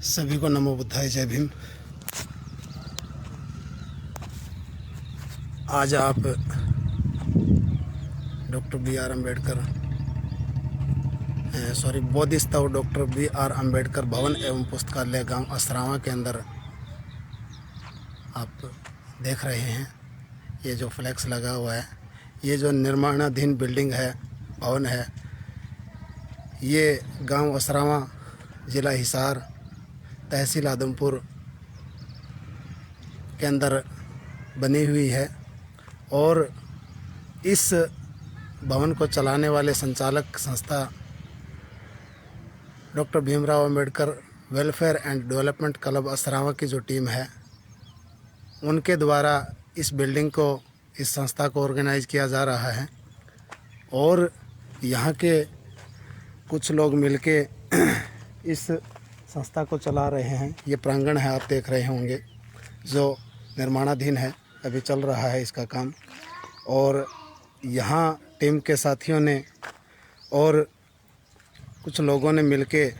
सभी को नमो बुद्धाय, जय भीम। आज आप डॉक्टर बी आर अम्बेडकर बोधि स्तव डॉक्टर बी आर अम्बेडकर भवन एवं पुस्तकालय गांव असरावा के अंदर आप देख रहे हैं। ये जो फ्लैक्स लगा हुआ है, ये जो निर्माणाधीन बिल्डिंग है, भवन है, ये गांव असरावा, ज़िला हिसार, तहसील आदमपुर के अंदर बनी हुई है। और इस भवन को चलाने वाले संचालक संस्था doctor Bhimrao Ambedkar welfare and development club Asarwa की जो टीम है, उनके द्वारा इस बिल्डिंग को, इस संस्था को ऑर्गेनाइज किया जा रहा है। और यहाँ के कुछ लोग मिलके इस संस्था को चला रहे हैं। ये प्रांगण है, आप देख रहे होंगे, जो निर्माणाधीन है, अभी चल रहा है इसका काम। और यहाँ टीम के साथियों ने और कुछ लोगों ने मिलके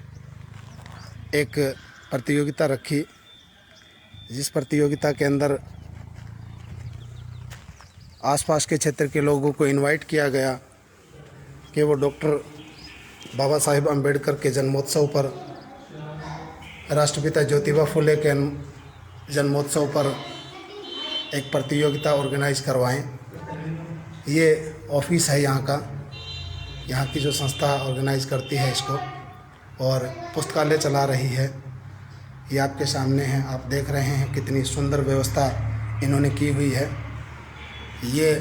एक प्रतियोगिता रखी, जिस प्रतियोगिता के अंदर आसपास के क्षेत्र के लोगों को इनवाइट किया गया कि वो डॉक्टर बाबा साहेब अम्बेडकर के जन्मोत्सव पर, राष्ट्रपिता ज्योतिबा फुले के जन्मोत्सव पर एक प्रतियोगिता ऑर्गेनाइज करवाएं। ये ऑफिस है यहाँ का, यहाँ की जो संस्था ऑर्गेनाइज करती है इसको, और पुस्तकालय चला रही है। ये आपके सामने है, आप देख रहे हैं कितनी सुंदर व्यवस्था इन्होंने की हुई है। ये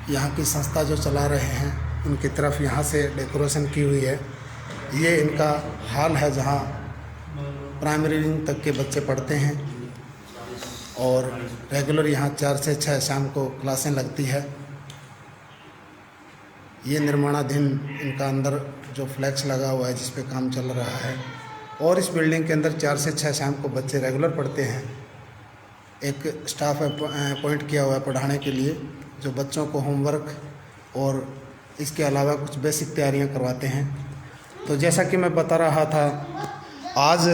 यहाँ की संस्था जो चला रहे हैं, उनकी तरफ यहाँ से डेकोरेशन की हुई है। ये इनका हॉल है जहाँ प्राइमरी विंग तक के बच्चे पढ़ते हैं, और रेगुलर यहाँ 4 से 6 शाम को क्लासें लगती है। ये निर्माणाधीन इनका अंदर जो फ्लैक्स लगा हुआ है, जिस पे काम चल रहा है। और इस बिल्डिंग के अंदर 4 से 6 शाम को बच्चे रेगुलर पढ़ते हैं। एक स्टाफ अपॉइंट किया हुआ है पढ़ाने के लिए, जो बच्चों को होमवर्क और इसके अलावा कुछ बेसिक तैयारियां करवाते हैं। तो जैसा कि मैं बता रहा था, आज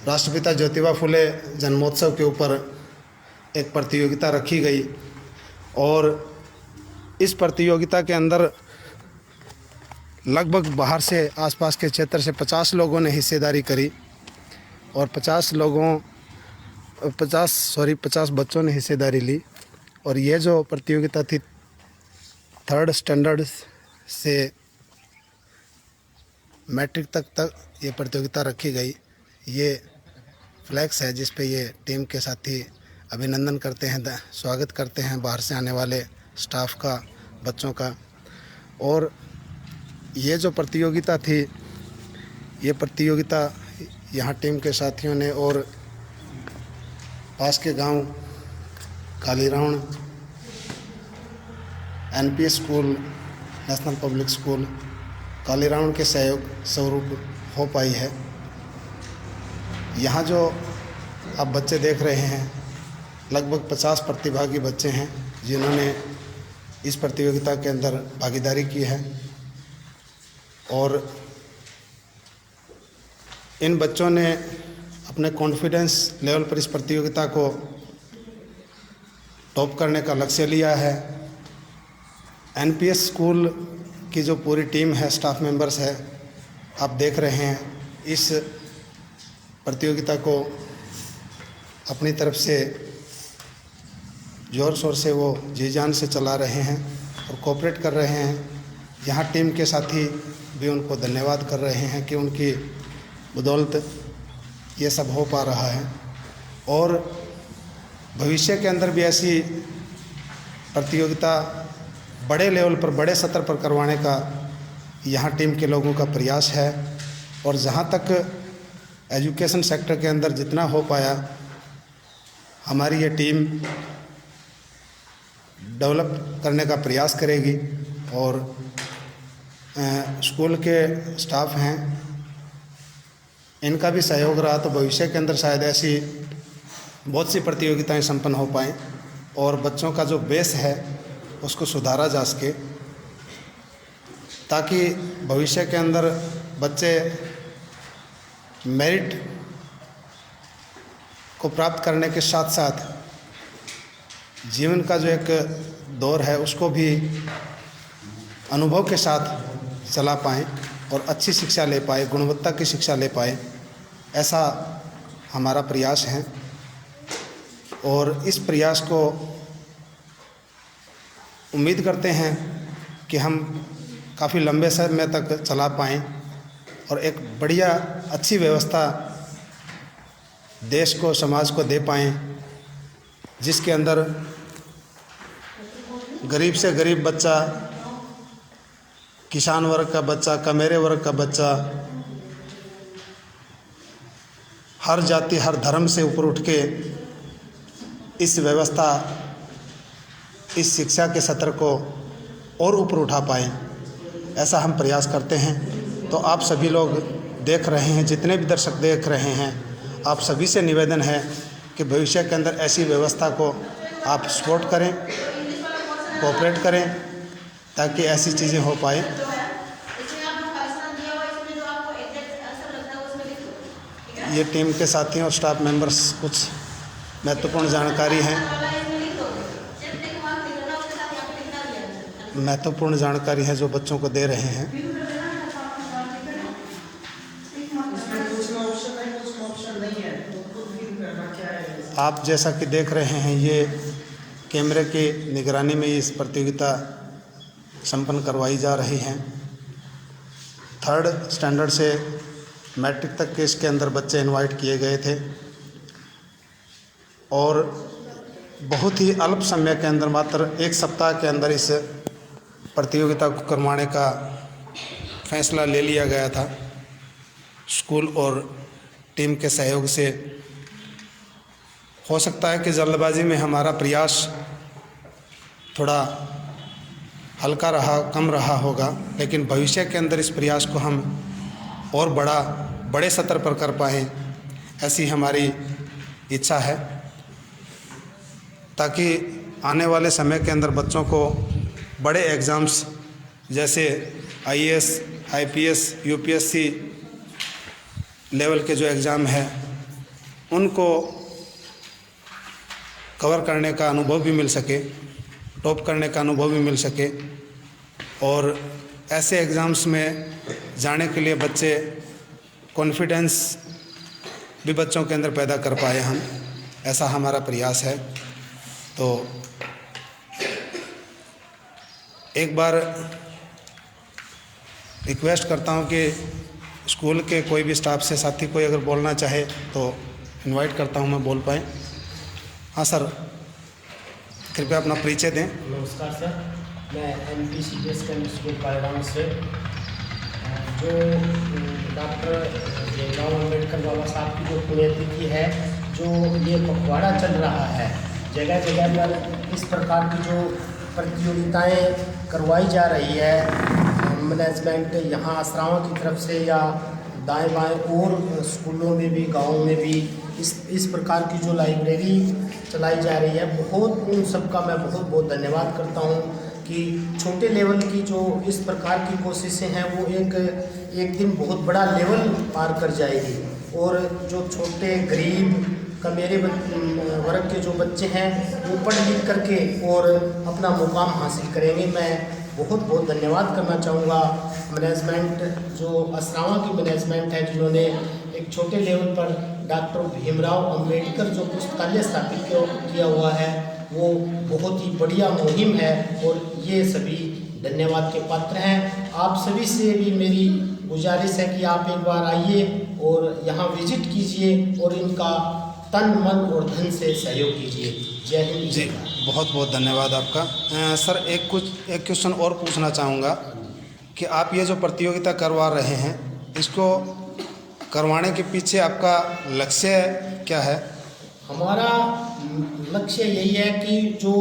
राष्ट्रपिता ज्योतिबा फुले जन्मोत्सव के ऊपर एक प्रतियोगिता रखी गई, और इस प्रतियोगिता के अंदर लगभग बाहर से, आसपास के क्षेत्र से 50 लोगों ने हिस्सेदारी करी, और 50 बच्चों ने हिस्सेदारी ली। और ये जो प्रतियोगिता थी, 3rd स्टैंडर्ड से मैट्रिक तक ये प्रतियोगिता रखी गई। ये फ्लैक्स है जिस पे ये टीम के साथी अभिनंदन करते हैं, स्वागत करते हैं बाहर से आने वाले स्टाफ का, बच्चों का। और ये जो प्रतियोगिता थी, ये प्रतियोगिता यहाँ टीम के साथियों ने और पास के गांव Kalirawan NPS school, national public school Kalirawan के सहयोग स्वरूप हो पाई है। यहाँ जो आप बच्चे देख रहे हैं, लगभग 50 प्रतिभागी बच्चे हैं जिन्होंने इस प्रतियोगिता के अंदर भागीदारी की है। और इन बच्चों ने अपने कॉन्फिडेंस लेवल पर इस प्रतियोगिता को टॉप करने का लक्ष्य लिया है। NPS स्कूल की जो पूरी टीम है, स्टाफ मेंबर्स है, आप देख रहे हैं, इस प्रतियोगिता को अपनी तरफ से ज़ोर शोर से वो जी जान से चला रहे हैं और कोऑपरेट कर रहे हैं। यहाँ टीम के साथी भी उनको धन्यवाद कर रहे हैं कि उनकी बदौलत ये सब हो पा रहा है। और भविष्य के अंदर भी ऐसी प्रतियोगिता बड़े लेवल पर, बड़े स्तर पर करवाने का यहाँ टीम के लोगों का प्रयास है। और जहाँ तक एजुकेशन सेक्टर के अंदर जितना हो पाया, हमारी ये टीम डेवलप करने का प्रयास करेगी। और स्कूल के स्टाफ हैं, इनका भी सहयोग रहा तो भविष्य के अंदर शायद ऐसी बहुत सी प्रतियोगिताएं संपन्न हो पाएँ और बच्चों का जो बेस है उसको सुधारा जा सके। ताकि भविष्य के अंदर बच्चे मेरिट को प्राप्त करने के साथ साथ जीवन का जो एक दौर है उसको भी अनुभव के साथ चला पाएँ और अच्छी शिक्षा ले पाए, गुणवत्ता की शिक्षा ले पाए, ऐसा हमारा प्रयास है। और इस प्रयास को उम्मीद करते हैं कि हम काफ़ी लंबे समय तक चला पाएँ और एक बढ़िया अच्छी व्यवस्था देश को, समाज को दे पाएँ, जिसके अंदर गरीब से गरीब बच्चा, किसान वर्ग का बच्चा, कमेरे वर्ग का बच्चा, हर जाति हर धर्म से ऊपर उठ के इस व्यवस्था, इस शिक्षा के सत्र को और ऊपर उठा पाएँ, ऐसा हम प्रयास करते हैं। तो आप सभी लोग देख रहे हैं, जितने भी दर्शक देख रहे हैं, आप सभी से निवेदन है कि भविष्य के अंदर ऐसी व्यवस्था को आप सपोर्ट करें, कोऑपरेट करें, ताकि ऐसी चीज़ें हो पाए। ये टीम के साथी और स्टाफ मेंबर्स कुछ महत्वपूर्ण जानकारी है जो बच्चों को दे रहे हैं। आप जैसा कि देख रहे हैं, ये कैमरे की निगरानी में इस प्रतियोगिता संपन्न करवाई जा रही है। 3rd स्टैंडर्ड से मैट्रिक तक के इसके अंदर बच्चे इनवाइट किए गए थे और बहुत ही अल्प समय के अंदर, मात्र 1 सप्ताह के अंदर इस प्रतियोगिता को करवाने का फैसला ले लिया गया था। स्कूल और टीम के सहयोग से हो सकता है कि जल्दबाजी में हमारा प्रयास थोड़ा हल्का रहा, कम रहा होगा, लेकिन भविष्य के अंदर इस प्रयास को हम और बड़े स्तर पर कर पाएँ, ऐसी हमारी इच्छा है, ताकि आने वाले समय के अंदर बच्चों को बड़े एग्ज़ाम्स जैसे IAS, IPS, UPSC लेवल के जो एग्ज़ाम हैं उनको कवर करने का अनुभव भी मिल सके, टॉप करने का अनुभव भी मिल सके। और ऐसे एग्ज़ाम्स में जाने के लिए बच्चे कॉन्फिडेंस भी बच्चों के अंदर पैदा कर पाए हम, ऐसा हमारा प्रयास है। तो एक बार रिक्वेस्ट करता हूं कि स्कूल के कोई भी स्टाफ से साथी कोई अगर बोलना चाहे तो इनवाइट करता हूं, मैं बोल पाए। हाँ सर, कृपया अपना परिचय दें। नमस्कार सर, मैं MP CBS स्कूल पायगाम से जो डॉक्टर भीमराव अम्बेडकर बाबा साहब की जो पुण्यतिथि है, जो ये पखवाड़ा चल रहा है, जगह जगह पर इस प्रकार की जो प्रतियोगिताएं करवाई जा रही है, मैनेजमेंट यहाँ आश्रमों की तरफ से या दाएं बाएं और स्कूलों में भी, गाँव में भी इस प्रकार की जो लाइब्रेरी चलाई जा रही है, बहुत उन सब का मैं बहुत बहुत धन्यवाद करता हूँ कि छोटे लेवल की जो इस प्रकार की कोशिशें हैं वो एक दिन बहुत बड़ा लेवल पार कर जाएगी और जो छोटे गरीब कमेरे वर्ग के जो बच्चे हैं वो पढ़ लिख करके और अपना मुकाम हासिल करेंगे। मैं बहुत बहुत धन्यवाद करना चाहूँगा मैनेजमेंट, जो असरावा की मैनेजमेंट है, जिन्होंने एक छोटे लेवल पर डॉक्टर भीमराव अंबेडकर जो पुस्तकालय स्थापित किया हुआ है, वो बहुत ही बढ़िया मुहिम है और ये सभी धन्यवाद के पात्र हैं। आप सभी से भी मेरी गुजारिश है कि आप एक बार आइए और यहाँ विजिट कीजिए और इनका तन मन और धन से सहयोग कीजिए। जय हिंद। जी, बहुत बहुत धन्यवाद आपका। सर, एक क्वेश्चन और पूछना चाहूँगा कि आप ये जो प्रतियोगिता करवा रहे हैं, इसको करवाने के पीछे आपका लक्ष्य क्या है? हमारा लक्ष्य यही है कि जो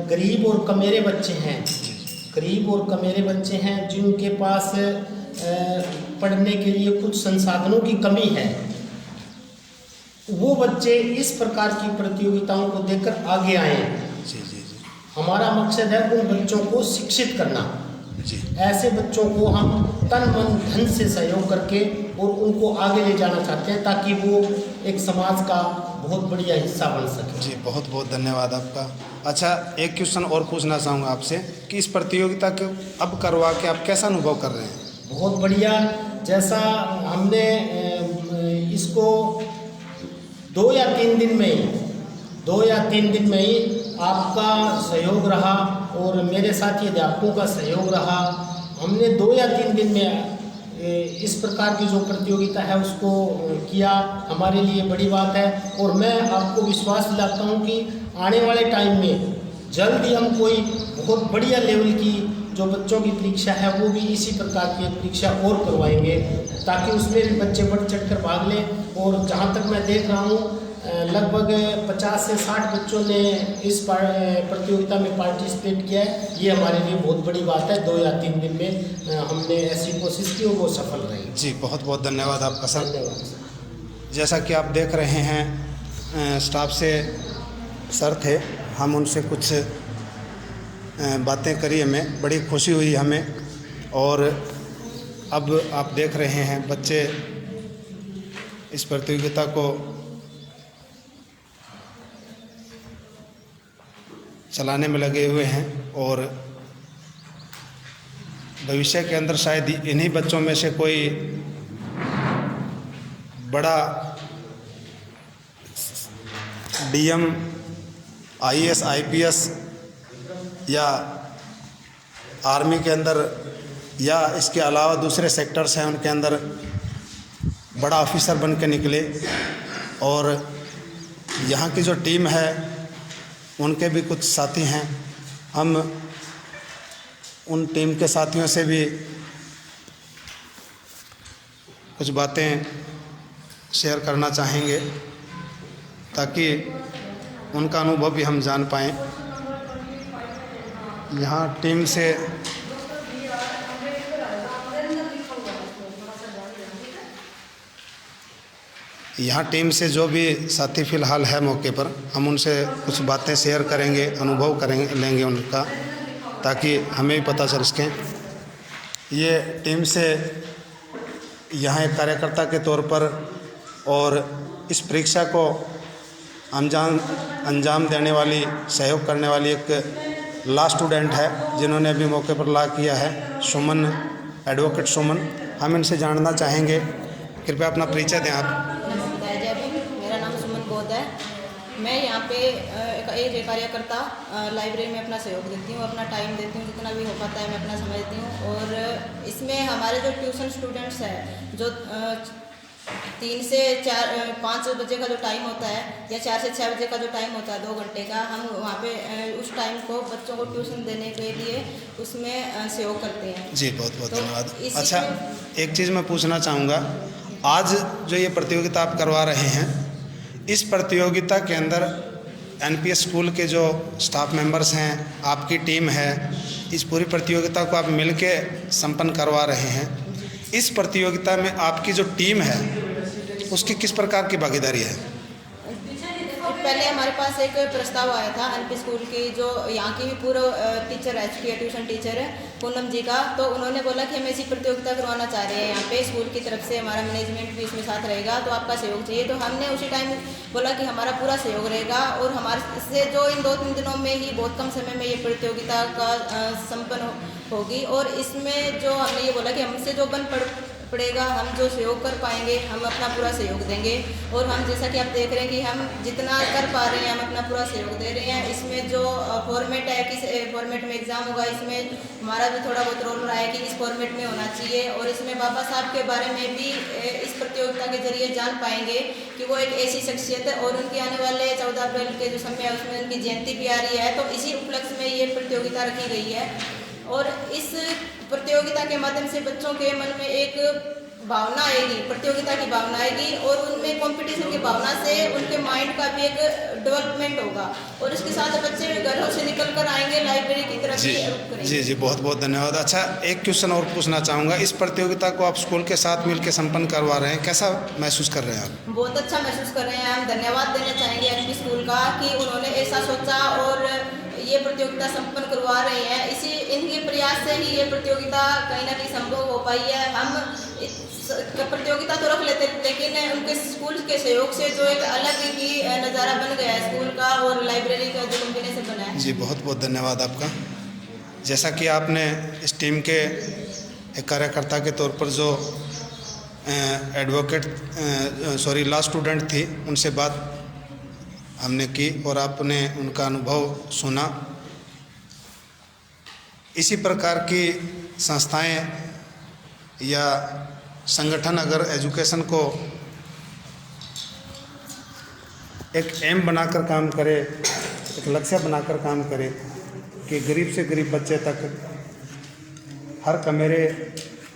गरीब और कमेरे बच्चे हैं, जिनके पास पढ़ने के लिए कुछ संसाधनों की कमी है, वो बच्चे इस प्रकार की प्रतियोगिताओं को देखकर आगे आए। जी। हमारा मकसद है उन बच्चों को शिक्षित करना, जी। ऐसे बच्चों को हम तन मन धन से सहयोग करके और उनको आगे ले जाना चाहते हैं ताकि वो एक समाज का बहुत बढ़िया हिस्सा बन सके। जी, बहुत बहुत धन्यवाद आपका। अच्छा, एक क्वेश्चन और पूछना चाहूँगा आपसे कि इस प्रतियोगिता को अब करवा के आप कैसा अनुभव कर रहे हैं? बहुत बढ़िया। जैसा हमने इसको 2 या 3 दिन में ही आपका सहयोग रहा और मेरे साथी अध्यापकों का सहयोग रहा। हमने 2 या 3 दिन में इस प्रकार की जो प्रतियोगिता है उसको किया, हमारे लिए बड़ी बात है। और मैं आपको विश्वास दिलाता हूँ कि आने वाले टाइम में जल्द ही हम कोई बहुत बढ़िया लेवल की जो बच्चों की परीक्षा है वो भी इसी प्रकार की परीक्षा और करवाएंगे ताकि उसमें भी बच्चे बढ़ चढ़ कर भाग लें। और जहाँ तक मैं देख रहा हूँ लगभग 50 से 60 बच्चों ने इस प्रतियोगिता में पार्टिसिपेट किया है। ये हमारे लिए बहुत बड़ी बात है। 2 या 3 दिन में हमने ऐसी कोशिश की और वो सफल रही। जी, बहुत बहुत धन्यवाद आपका सर। धन्यवाद सर। जैसा कि आप देख रहे हैं, स्टाफ से सर थे, हम उनसे कुछ बातें करी, हमें बड़ी खुशी हुई हमें। और अब आप देख रहे हैं बच्चे इस प्रतियोगिता को चलाने में लगे हुए हैं और भविष्य के अंदर शायद इन्हीं बच्चों में से कोई बड़ा डीएम, आईएएस, आईपीएस या आर्मी के अंदर या इसके अलावा दूसरे सेक्टर्स हैं उनके अंदर बड़ा ऑफिसर बन के निकले। और यहाँ की जो टीम है उनके भी कुछ साथी हैं, हम उन टीम के साथियों से भी कुछ बातें शेयर करना चाहेंगे ताकि उनका अनुभव भी हम जान पाएँ। यहाँ टीम से जो भी साथी फ़िलहाल है मौके पर, हम उनसे कुछ बातें शेयर करेंगे, अनुभव करेंगे, लेंगे उनका, ताकि हमें भी पता चल सके। ये टीम से यहाँ एक कार्यकर्ता के तौर पर और इस परीक्षा को अंजाम देने वाली, सहयोग करने वाली एक लॉ स्टूडेंट है जिन्होंने अभी मौके पर लॉ किया है, सुमन, एडवोकेट सुमन। हम इनसे जानना चाहेंगे, कृपया अपना परिचय दें आप। मेरा नाम सुमन बोध है। मैं यहाँ पे एक कार्यकर्ता लाइब्रेरी में अपना सहयोग देती हूँ, अपना टाइम देती हूँ, जितना भी हो पाता है मैं अपना समय देती हूँ। और इसमें हमारे जो ट्यूशन स्टूडेंट्स हैं, जो 3 से 5 बजे का जो टाइम होता है या 4 से 6 बजे का जो टाइम होता है 2 घंटे का, हम वहाँ पे उस टाइम को बच्चों को ट्यूशन देने के लिए उसमें सहयोग करते हैं। जी, बहुत बहुत तो धन्यवाद। अच्छा, एक चीज़ मैं पूछना चाहूँगा, आज जो ये प्रतियोगिता आप करवा रहे हैं, इस प्रतियोगिता के अंदर एनपीएस स्कूल के जो स्टाफ मेंबर्स हैं, आपकी टीम है, इस पूरी प्रतियोगिता को आप मिलके संपन्न करवा रहे हैं। इस प्रतियोगिता में आपकी जो टीम है उसकी किस प्रकार की भागीदारी है? पहले हमारे पास एक प्रस्ताव आया था एनपी स्कूल की, जो यहाँ की भी पूर्व टीचर रह चुकी है, ट्यूशन टीचर है, पूनम जी का। तो उन्होंने बोला कि हम ऐसी प्रतियोगिता करवाना चाह रहे हैं यहाँ पे स्कूल की तरफ से, हमारा मैनेजमेंट भी इसमें साथ रहेगा, तो आपका सहयोग चाहिए। तो हमने उसी टाइम बोला कि हमारा पूरा सहयोग रहेगा और हमारे से जो इन 2-3 दिनों में ही, बहुत कम समय में ये प्रतियोगिता का संपन्न होगी। और इसमें जो हमने ये बोला कि हमसे जो बन पड़ेगा, हम जो सहयोग कर पाएंगे हम अपना पूरा सहयोग देंगे। और हम जैसा कि आप देख रहे हैं कि हम जितना कर पा रहे हैं हम अपना पूरा सहयोग दे रहे हैं। इसमें जो फॉर्मेट है, किस फॉर्मेट में एग्ज़ाम होगा, इसमें हमारा भी थोड़ा बहुत रोल रहा है कि इस फॉर्मेट में होना चाहिए। और इसमें बाबा साहब के बारे में भी इस प्रतियोगिता के जरिए जान पाएंगे कि वो एक ऐसी शख्सियत है और उनके आने वाले 14 अप्रैल के जो समय है उसमें उनकी जयंती भी आ रही है। तो इसी उपलक्ष्य में ये प्रतियोगिता रखी गई है। और इस प्रतियोगिता के माध्यम से बच्चों के मन में एक भावना आएगी, प्रतियोगिता की भावना आएगी और उनमें कंपटीशन की भावना से उनके माइंड का भी एक डेवलपमेंट होगा। और इसके साथ बच्चे घरों से निकल कर आएंगे लाइब्रेरी की तरफ। जी, बहुत बहुत धन्यवाद। अच्छा, एक क्वेश्चन और पूछना चाहूँगा, इस प्रतियोगिता को आप स्कूल के साथ मिलकर संपन्न करवा रहे हैं, कैसा महसूस कर रहे हैं आप? बहुत अच्छा महसूस कर रहे हैं। हम धन्यवाद देना चाहेंगे एनपी स्कूल का कि उन्होंने ऐसा सोचा और ये प्रतियोगिता संपन्न करवा रहे हैं। इसी इनके प्रयास से ही ये प्रतियोगिता कहीं ना कहीं संभव हो पाई है। हम प्रतियोगिता तो रख लेते लेकिन उनके स्कूल के सहयोग से जो एक अलग ही नज़ारा बन गया है स्कूल का और लाइब्रेरी का जो कॉम्बिनेशन बना है। जी बहुत बहुत धन्यवाद आपका। जैसा कि आपने इस टीम के एक कार्यकर्ता के तौर पर जो लॉ स्टूडेंट थी उनसे बात हमने की और आपने उनका अनुभव सुना। इसी प्रकार की संस्थाएं या संगठन अगर एजुकेशन को एक एम बनाकर काम करे, एक लक्ष्य बनाकर काम करे कि गरीब से गरीब बच्चे तक, हर कमेरे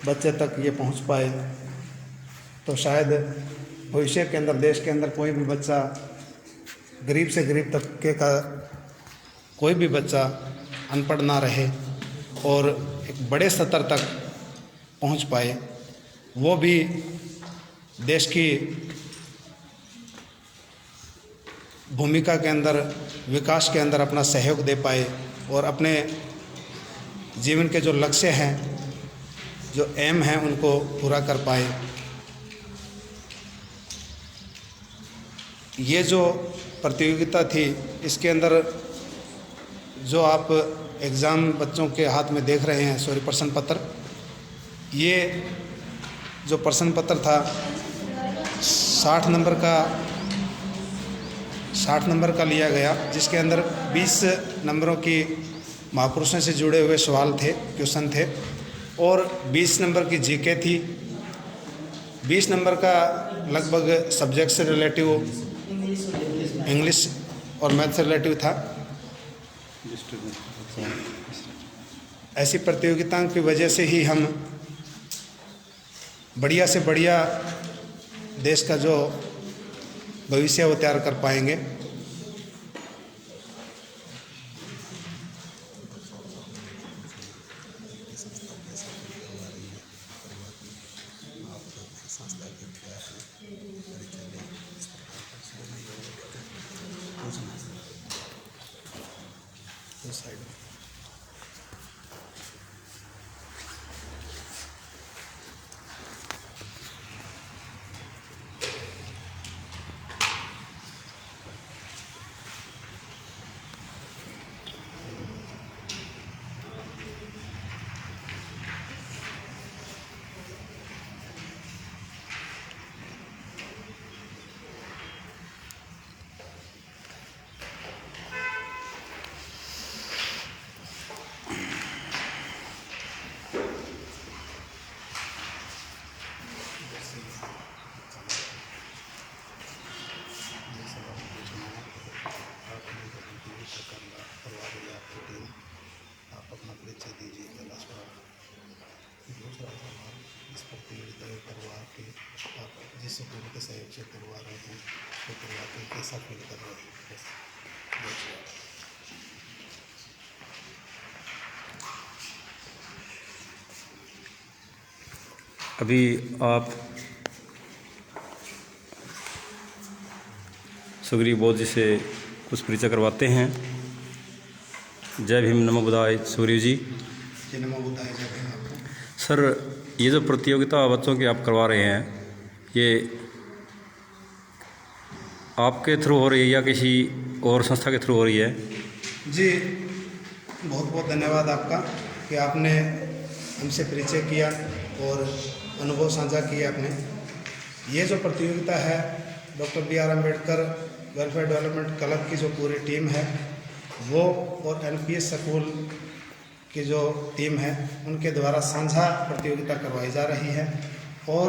बच्चे तक ये पहुंच पाए, तो शायद भविष्य के अंदर देश के अंदर कोई भी बच्चा, गरीब से गरीब तबके का कोई भी बच्चा अनपढ़ ना रहे और एक बड़े स्तर तक पहुंच पाए, वो भी देश की भूमिका के अंदर, विकास के अंदर अपना सहयोग दे पाए और अपने जीवन के जो लक्ष्य हैं, जो एम हैं, उनको पूरा कर पाए। ये जो प्रतियोगिता थी इसके अंदर जो आप एग्ज़ाम बच्चों के हाथ में देख रहे हैं, प्रश्न पत्र, ये जो प्रश्न पत्र था 60 नंबर का लिया गया, जिसके अंदर 20 नंबरों की महापुरुषों से जुड़े हुए सवाल थे, क्वेश्चन थे और 20 नंबर की जीके थी। 20 नंबर का लगभग सब्जेक्ट से रिलेटिव इंग्लिश और मैथ से रिलेटिव था। ऐसी प्रतियोगिताओं की वजह से ही हम बढ़िया से बढ़िया देश का जो भविष्य वो तैयार कर पाएंगे। जिस गुरु के सहयोग से करवा रहे हैं तो करवा के कैसा फील कर रहे हैं। अभी आप सुग्रीव बौद्ध जी से कुछ परिचय करवाते हैं। जय भीम, नमो बुद्धाय। सुग्रीव जी, जय नमो बुद्धाय, जय भीम। आपको सर, ये जो प्रतियोगिता बच्चों की आप करवा रहे हैं, ये आपके थ्रू हो रही है या किसी और संस्था के थ्रू हो रही है? जी बहुत बहुत धन्यवाद आपका कि आपने हमसे परिचय किया और अनुभव साझा किया आपने। ये जो प्रतियोगिता है doctor BR Ambedkar welfare development club की जो पूरी टीम है वो और NPS स्कूल की जो टीम है उनके द्वारा साझा प्रतियोगिता करवाई जा रही है और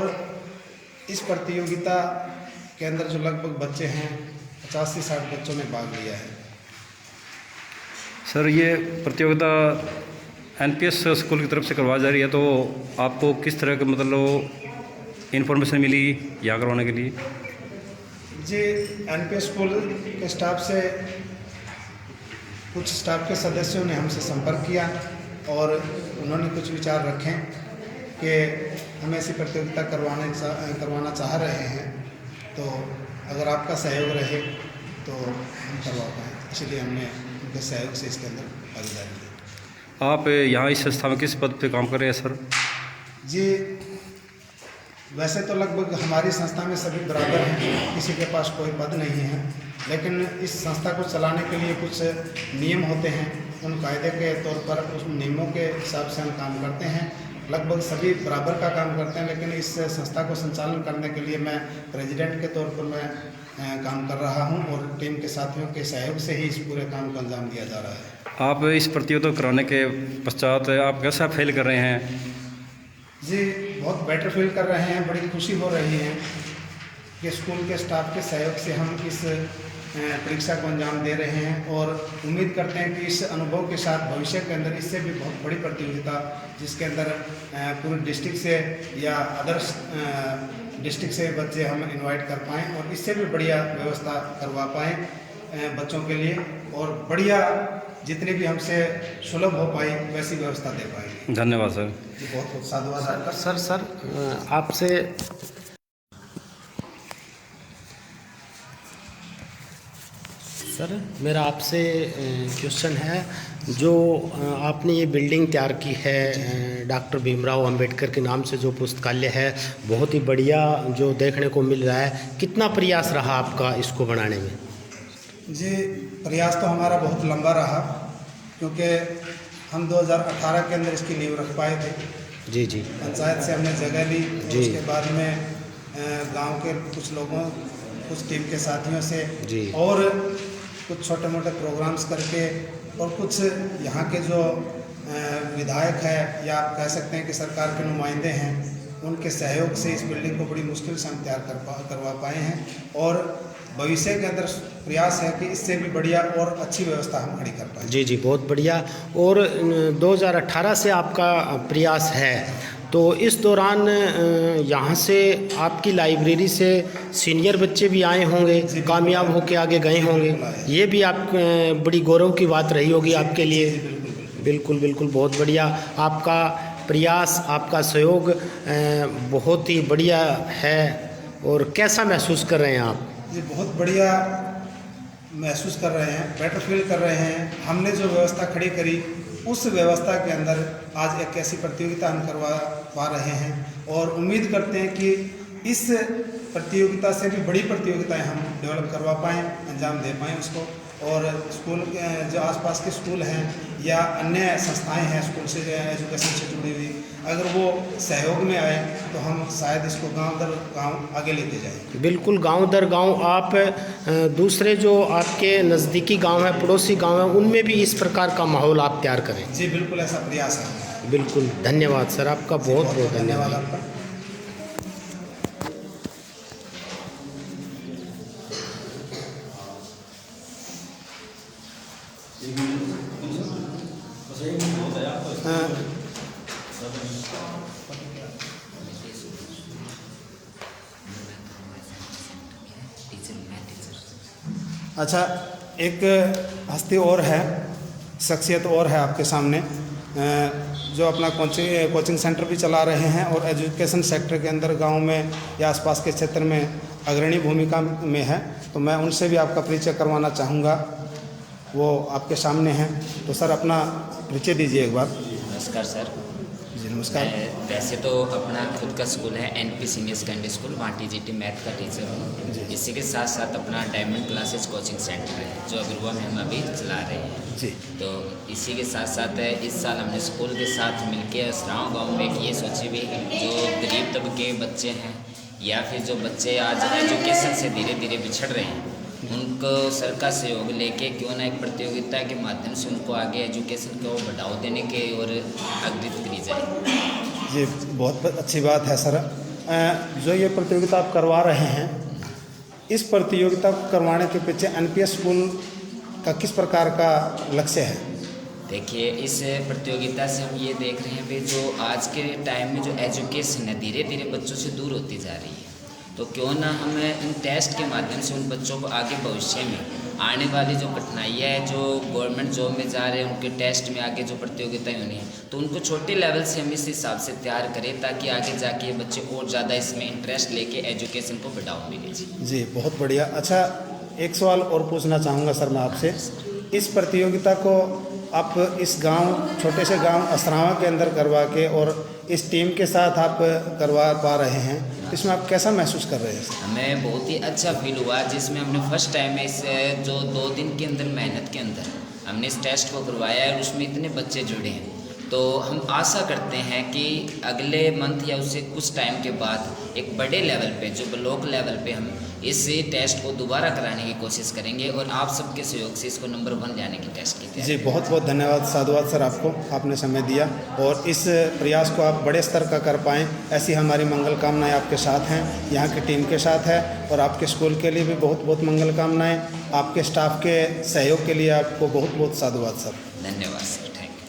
इस प्रतियोगिता के अंदर जो लगभग बच्चे हैं 50 से 60 बच्चों ने भाग लिया है। सर, ये प्रतियोगिता NPS स्कूल की तरफ से करवाई जा रही है, तो आपको किस तरह के मतलब इन्फॉर्मेशन मिली यहाँ करवाने के लिए? जी NPS स्कूल के स्टाफ से कुछ स्टाफ के सदस्यों ने हमसे संपर्क किया और उन्होंने कुछ विचार रखे कि हम ऐसी प्रतियोगिता करवाना चाह रहे हैं, तो अगर आपका सहयोग रहे तो हम करवा पाएँ, इसलिए हमने उनके सहयोग से इसके अंदर भागीदारी दी। आप यहाँ इस संस्था में किस पद पे काम कर रहे हैं सर? जी, वैसे तो लगभग हमारी संस्था में सभी बराबर हैं, किसी के पास कोई पद नहीं है, लेकिन इस संस्था को चलाने के लिए कुछ नियम होते हैं, उन कायदे के तौर पर उस नियमों के हिसाब से हम काम करते हैं। लगभग सभी बराबर का काम करते हैं, लेकिन इस संस्था को संचालन करने के लिए मैं प्रेसिडेंट के तौर पर मैं काम कर रहा हूं और टीम के साथियों के सहयोग से ही इस पूरे काम को अंजाम दिया जा रहा है। आप इस प्रतियोगिता कराने के पश्चात आप कैसा फील कर रहे हैं? जी, बहुत बेटर फील कर रहे हैं, बड़ी खुशी हो रही है कि स्कूल के स्टाफ के सहयोग से हम इस परीक्षा को अंजाम दे रहे हैं और उम्मीद करते हैं कि इस अनुभव के साथ भविष्य के अंदर इससे भी बहुत बड़ी प्रतियोगिता, जिसके अंदर पूरे डिस्ट्रिक्ट से या अदर्स डिस्ट्रिक्ट से बच्चे हम इनवाइट कर पाएँ और इससे भी बढ़िया व्यवस्था करवा पाएँ बच्चों के लिए, और बढ़िया जितनी भी हमसे सुलभ हो पाई वैसी व्यवस्था दे पाएंगे। धन्यवाद सर। जी, बहुत बहुत साधुवाद। सर आपसे मेरा आपसे क्वेश्चन है, जो आपने ये बिल्डिंग तैयार की है डॉक्टर भीमराव अंबेडकर के नाम से, जो पुस्तकालय है, बहुत ही बढ़िया जो देखने को मिल रहा है, कितना प्रयास रहा आपका इसको बनाने में? जी, प्रयास तो हमारा बहुत लंबा रहा, क्योंकि हम 2018 के अंदर इसकी नींव रख पाए थे। जी जी। पंचायत से हमने जगह ली, जी। उसके बाद में गांव के कुछ लोगों, कुछ टीम के साथियों से जी। और कुछ छोटे मोटे प्रोग्राम्स करके और कुछ यहाँ के जो विधायक है या आप कह सकते हैं कि सरकार के नुमाइंदे हैं, उनके सहयोग से इस बिल्डिंग को बड़ी मुश्किल से हम तैयार करवा पाए हैं और भविष्य के अंदर प्रयास है कि इससे भी बढ़िया और अच्छी व्यवस्था हम खड़ी कर पाएँ। जी जी, बहुत बढ़िया। और 2018 से आपका प्रयास है, तो इस दौरान यहाँ से आपकी लाइब्रेरी से सीनियर बच्चे भी आए होंगे, कामयाब होकर आगे गए होंगे, ये भी आप बड़ी गौरव की बात रही होगी आपके लिए। बिल्कुल बिल्कुल, बहुत बढ़िया। आपका प्रयास, आपका सहयोग बहुत ही बढ़िया है। और कैसा महसूस कर रहे हैं आप? जी, बहुत बढ़िया महसूस कर रहे हैं, बेटर फील कर रहे हैं। हमने जो व्यवस्था खड़ी करी, उस व्यवस्था के अंदर आज एक ऐसी प्रतियोगिता हम करवा पा रहे हैं और उम्मीद करते हैं कि इस प्रतियोगिता से भी बड़ी प्रतियोगिताएं हम डेवलप करवा पाएँ, अंजाम दे पाएँ उसको। और स्कूल के जो आसपास के स्कूल हैं या अन्य संस्थाएं हैं स्कूल से एजुकेशन से जुड़ी हुई, अगर वो सहयोग में आए तो हम शायद इसको गांव दर गांव आगे लेके जाएं। बिल्कुल, गांव दर गांव आप दूसरे जो आपके नज़दीकी गांव हैं, पड़ोसी गांव हैं, उनमें भी इस प्रकार का माहौल आप तैयार करें। जी बिल्कुल, ऐसा प्रयास है। बिल्कुल, धन्यवाद सर, आपका बहुत बहुत धन्यवाद। आपका। अच्छा, एक हस्ती और है, शख्सियत और है आपके सामने, जो अपना कोचिंग सेंटर भी चला रहे हैं और एजुकेशन सेक्टर के अंदर गांव में या आसपास के क्षेत्र में अग्रणी भूमिका में है। तो मैं उनसे भी आपका परिचय करवाना चाहूँगा, वो आपके सामने हैं। तो सर, अपना परिचय दीजिए एक बार। नमस्कार सर। जी नमस्कार। वैसे तो अपना खुद का स्कूल है NP सीनियर सेकेंडरी स्कूल, वहाँ TGT मैथ का टीचर हूँ। इसी के साथ साथ अपना डायमंड क्लासेस कोचिंग सेंटर है, जो अग्रवा में हम अभी चला रहे हैं। जी। तो इसी के साथ साथ इस साल हमने स्कूल के साथ मिलकर असराव गाँव में एक ये सोची भी, जो गरीब तबके के बच्चे हैं या फिर जो बच्चे आज एजुकेशन से धीरे धीरे बिछड़ रहे हैं, उनको सर का सहयोग लेके क्यों ना एक प्रतियोगिता के माध्यम से उनको आगे एजुकेशन को बढ़ावा देने के और अग्रहित करी जाए। जी, बहुत अच्छी बात है सर। जो ये प्रतियोगिता आप करवा रहे हैं, इस प्रतियोगिता को करवाने के पीछे NPS स्कूल का किस प्रकार का लक्ष्य है? देखिए, इस प्रतियोगिता से हम ये देख रहे हैं कि जो आज के टाइम में जो एजुकेशन है धीरे धीरे बच्चों से दूर होती जा रही है, तो क्यों ना हम इन टेस्ट के माध्यम से उन बच्चों को आगे भविष्य में आने वाली जो कठिनाइयाँ है, जो गवर्नमेंट जॉब में जा रहे हैं, उनके टेस्ट में आगे जो प्रतियोगिताएं होनी है, तो उनको छोटे लेवल से हम इस हिसाब से तैयार करें ताकि आगे जाके ये बच्चे और ज़्यादा इसमें इंटरेस्ट लेके एजुकेशन को बढ़ावा मिले। जी, बहुत बढ़िया। अच्छा, एक सवाल और पूछना चाहूँगा सर मैं आपसे इस प्रतियोगिता को आप इस गांव, छोटे से गांव असरावा के अंदर करवा के और इस टीम के साथ आप करवा पा रहे हैं, इसमें आप कैसा महसूस कर रहे हैं? हमें बहुत ही अच्छा फील हुआ, जिसमें हमने फर्स्ट टाइम इस जो 2 दिन के अंदर मेहनत के अंदर हमने इस टेस्ट को करवाया है और उसमें इतने बच्चे जुड़े हैं। तो हम आशा करते हैं कि अगले मंथ या उससे कुछ टाइम के बाद एक बड़े लेवल पे, जो ब्लॉक लेवल पे, हम इस टेस्ट को दोबारा कराने की कोशिश करेंगे और आप सबके सहयोग से इसको नंबर 1 जाने की टेस्ट की तैयारी। जी, बहुत बहुत धन्यवाद, साधुवाद सर आपको, आपने समय दिया और इस प्रयास को आप बड़े स्तर का कर पाएँ, ऐसी हमारी मंगल कामनाएँ आपके साथ हैं, यहाँ की टीम के साथ है और आपके स्कूल के लिए भी बहुत बहुत मंगल कामनाएँ। आपके स्टाफ के सहयोग के लिए आपको बहुत बहुत साधुवाद सर। धन्यवाद सर, थैंक यू।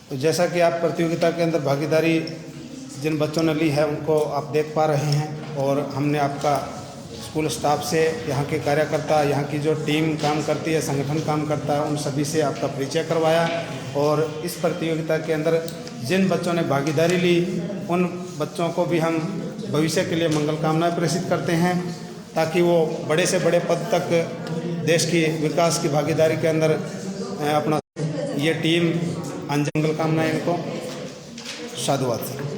तो जैसा कि आप प्रतियोगिता के अंदर भागीदारी जिन बच्चों ने ली है उनको आप देख पा रहे हैं और हमने आपका स्कूल स्टाफ से, यहाँ के कार्यकर्ता, यहाँ की जो टीम काम करती है, संगठन काम करता है, उन सभी से आपका परिचय करवाया और इस प्रतियोगिता के अंदर जिन बच्चों ने भागीदारी ली उन बच्चों को भी हम भविष्य के लिए मंगल कामनाएं प्रेषित करते हैं ताकि वो बड़े से बड़े पद तक देश की विकास की भागीदारी के अंदर अपना ये टीम मंगल कामनाएं इनको। साधुवाद।